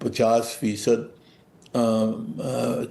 50%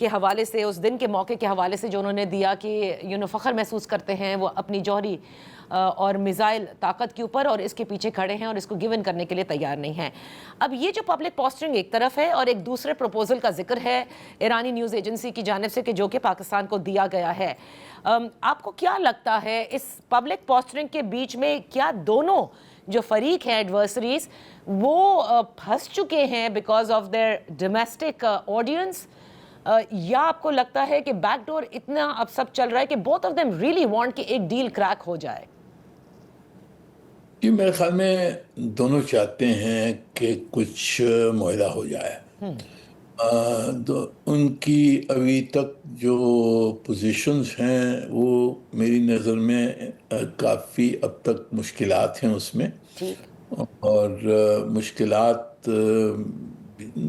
کے حوالے سے, اس دن کے موقع کے حوالے سے جو انہوں نے دیا کہ فخر محسوس کرتے ہیں وہ اپنی جوہری اور میزائل طاقت کے اوپر, اور اس کے پیچھے کھڑے ہیں اور اس کو گیون کرنے کے لیے تیار نہیں ہیں. اب یہ جو پبلک پوسٹرنگ ایک طرف ہے, اور ایک دوسرے پروپوزل کا ذکر ہے ایرانی نیوز ایجنسی کی جانب سے کہ جو کہ پاکستان کو دیا گیا ہے. آپ کو کیا لگتا ہے اس پبلک پوسٹرنگ کے بیچ میں کیا دونوں جو فریق ہیں ایڈورسریز وہ پھنس چکے ہیں because of their domestic audience, یا آپ کو لگتا ہے کہ بیک ڈور اتنا اب سب چل رہا ہے کہ both of them really want کہ ایک ڈیل کریک ہو جائے؟ جی میرے خیال میں دونوں چاہتے ہیں کہ کچھ معاہدہ ہو جائے. ان کی ابھی تک جو پوزیشنز ہیں وہ میری نظر میں کافی اب تک مشکلات ہیں اس میں, اور مشکلات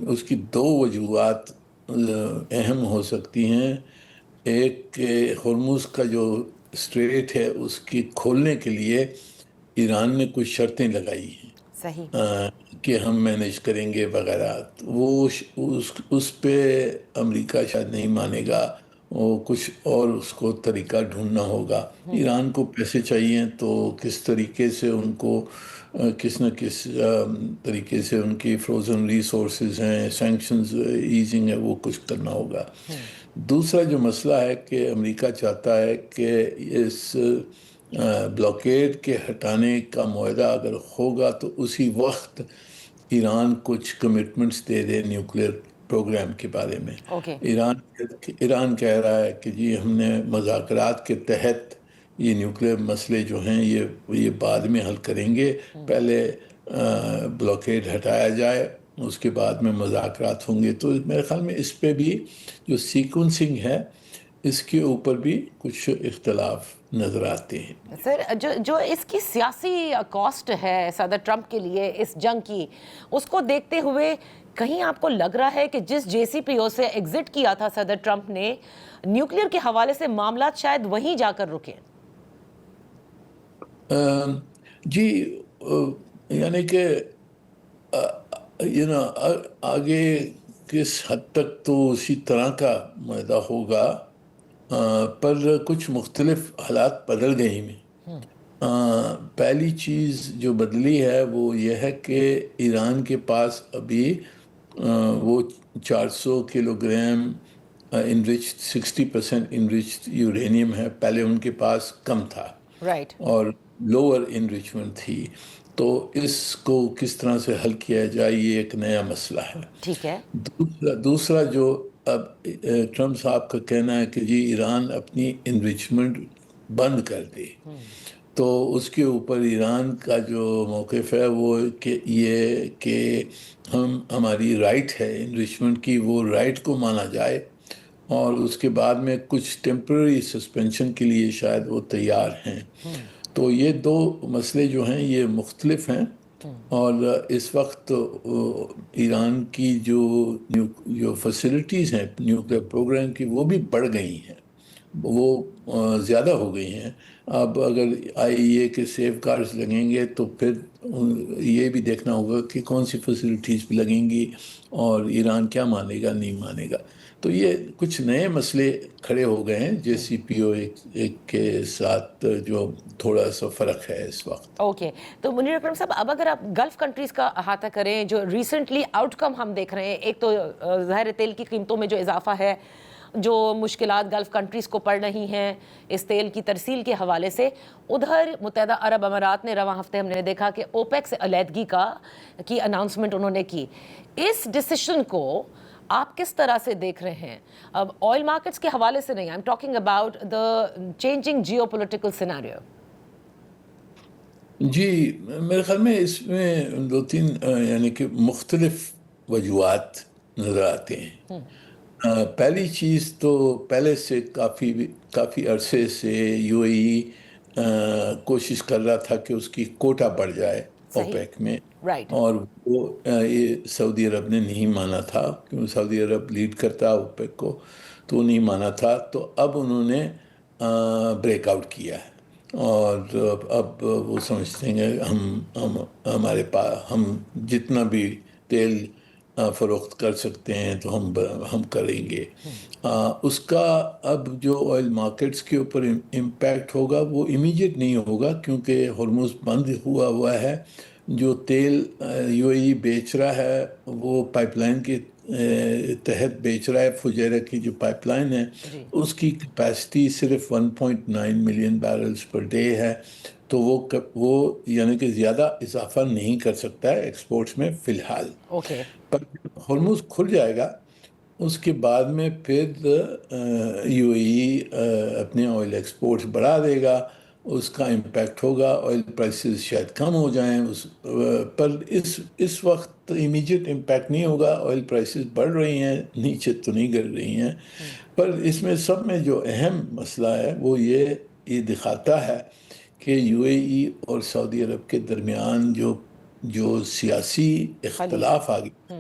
اس کی دو وجوہات اہم ہو سکتی ہیں. ایک کہ ہرمز کا جو اسٹریٹ ہے اس کی کھولنے کے لیے ایران نے کچھ شرطیں لگائی ہیں کہ ہم مینیج کریں گے وغیرہ, وہ اس پہ امریکہ شاید نہیں مانے گا, وہ کچھ اور اس کو طریقہ ڈھونڈنا ہوگا. ایران کو پیسے چاہیے تو کس طریقے سے ان کو کس نہ کس طریقے سے ان کی فروزن ریسورسز ہیں, سینکشنز ایزنگ ہے, وہ کچھ کرنا ہوگا. دوسرا جو مسئلہ ہے کہ امریکہ چاہتا ہے کہ اس بلاکیڈ کے ہٹانے کا معاہدہ اگر ہوگا تو اسی وقت ایران کچھ کمٹمنٹس دے دے نیوکلیئر پروگرام کے بارے میں. ایران کہہ رہا ہے کہ جی ہم نے مذاکرات کے تحت یہ نیوکلیئر مسئلے جو ہیں یہ بعد میں حل کریں گے, پہلے بلاکیڈ ہٹایا جائے اس کے بعد میں مذاکرات ہوں گے. تو میرے خیال میں اس پہ بھی جو سیکونسنگ ہے اس کے اوپر بھی کچھ اختلاف نظر آتے ہیں. سر جو اس کی سیاسی کاسٹ ہے صدر ٹرمپ کے لیے اس جنگ کی, اس کو دیکھتے ہوئے کہیں آپ کو لگ رہا ہے کہ جس جے سی پی او سے ایگزٹ کیا تھا صدر ٹرمپ نے, نیوکلیئر کے حوالے سے معاملات شاید وہیں جا کر رکیں؟ جی یعنی کہ آگے کس حد تک تو اسی طرح کا معاہدہ ہوگا, پر کچھ مختلف حالات بدل گئے ہیں. پہلی چیز جو بدلی ہے وہ یہ ہے کہ ایران کے پاس ابھی وہ 400 kilo gram enriched 60% enriched uranium ہے, پہلے ان کے پاس کم تھا اور لوور انریچمنٹ تھی. تو اس کو کس طرح سے حل کیا جائے یہ ایک نیا مسئلہ ہے. ٹھیک ہے. دوسرا جو اب ٹرمپ صاحب کا کہنا ہے کہ جی ایران اپنی انریچمنٹ بند کر دے, تو اس کے اوپر ایران کا جو موقف ہے وہ کہ یہ کہ ہماری رائٹ ہے انریچمنٹ کی, وہ رائٹ کو مانا جائے, اور اس کے بعد میں کچھ ٹیمپرری سسپینشن کے لیے شاید وہ تیار ہیں. تو یہ دو مسئلے جو ہیں یہ مختلف ہیں, اور اس وقت ایران کی جو فیسلٹیز ہیں نیوکلیئر پروگرام کی وہ بھی بڑھ گئی ہیں, وہ زیادہ ہو گئی ہیں. اب اگر IAEA کے سیف گارڈز لگیں گے تو پھر یہ بھی دیکھنا ہوگا کہ کون سی فیسلٹیز بھی لگیں گی اور ایران کیا مانے گا نہیں مانے گا. تو یہ کچھ نئے مسئلے کھڑے ہو گئے ہیں جے سی پی او ایک کے ساتھ, جو تھوڑا سا فرق ہے اس وقت. اوکے, تو منیر اکرم صاحب اب اگر آپ گلف کنٹریز کا احاطہ کریں, جو ریسنٹلی آؤٹ کم ہم دیکھ رہے ہیں, ایک تو ظاہر تیل کی قیمتوں میں جو اضافہ ہے, جو مشکلات گلف کنٹریز کو پڑ رہی ہیں اس تیل کی ترسیل کے حوالے سے, ادھر متحدہ عرب امارات نے رواں ہفتے ہم نے دیکھا کہ اوپیک سے علیحدگی کی اناؤنسمنٹ انہوں نے کی. اس ڈیسیشن کو آپ کس طرح سے دیکھ رہے ہیں؟ اب آئل مارکیٹس کے حوالے سے نہیں, I am talking about the changing geopolitical scenario. جی میرے خیال میں اس میں دو تین یعنی کہ مختلف وجوہات نظر آتے ہیں. پہلی چیز تو پہلے سے کافی عرصے سے UAE کوشش کر رہا تھا کہ اس کی کوٹا بڑھ جائے اوپیک میں, اور وہ سعودی عرب نے نہیں مانا تھا, کیونکہ سعودی عرب لیڈ کرتا اوپیک کو, تو وہ نہیں مانا تھا. تو اب انہوں نے بریک آؤٹ کیا ہے, اور اب وہ سمجھتے ہیں ہم ہمارے پاس ہم جتنا بھی تیل فروخت کر سکتے ہیں تو ہم کریں گے. اس کا اب جو آئل مارکیٹس کے اوپر امپیکٹ ہوگا وہ امیجیٹ نہیں ہوگا، کیونکہ ہرمز بند ہوا ہے. جو تیل یو اے ای بیچ رہا ہے وہ پائپ لائن کے تحت بیچ رہا ہے. فجیرہ کی جو پائپ لائن ہے اس کی کیپیسٹی صرف 1.9 ملین بیرلز پر ڈے ہے، تو وہ یعنی کہ زیادہ اضافہ نہیں کر سکتا ہے ایکسپورٹس میں فی الحال. اوکے. پر ہرمز کھل جائے گا اس کے بعد میں پھر یو اے ای اپنے آئل ایکسپورٹس بڑھا دے گا، اس کا امپیکٹ ہوگا. آئل پرائسز شاید کم ہو جائیں پر اس وقت امیجیٹ امپیکٹ نہیں ہوگا. آئل پرائسز بڑھ رہی ہیں، نیچے تو نہیں گر رہی ہیں. پر اس میں سب میں جو اہم مسئلہ ہے وہ یہ دکھاتا ہے کہ یو اے ای اور سعودی عرب کے درمیان جو سیاسی اختلاف آ گئی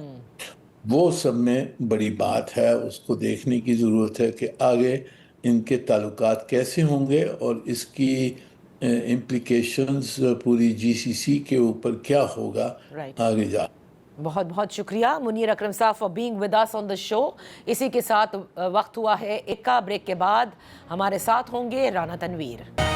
وہ سب میں بڑی بات ہے. اس کو دیکھنے کی ضرورت ہے کہ آگے ان کے تعلقات کیسے ہوں گے اور اس کی امپلیکیشنز پوری جی سی سی کے اوپر کیا ہوگا آگے جا. بہت بہت شکریہ منیر اکرم صاحب فار بینگ ود اس آن دا شو. اسی کے ساتھ وقت ہوا ہے ایک کا بریک کے بعد ہمارے ساتھ ہوں گے رانا تنویر.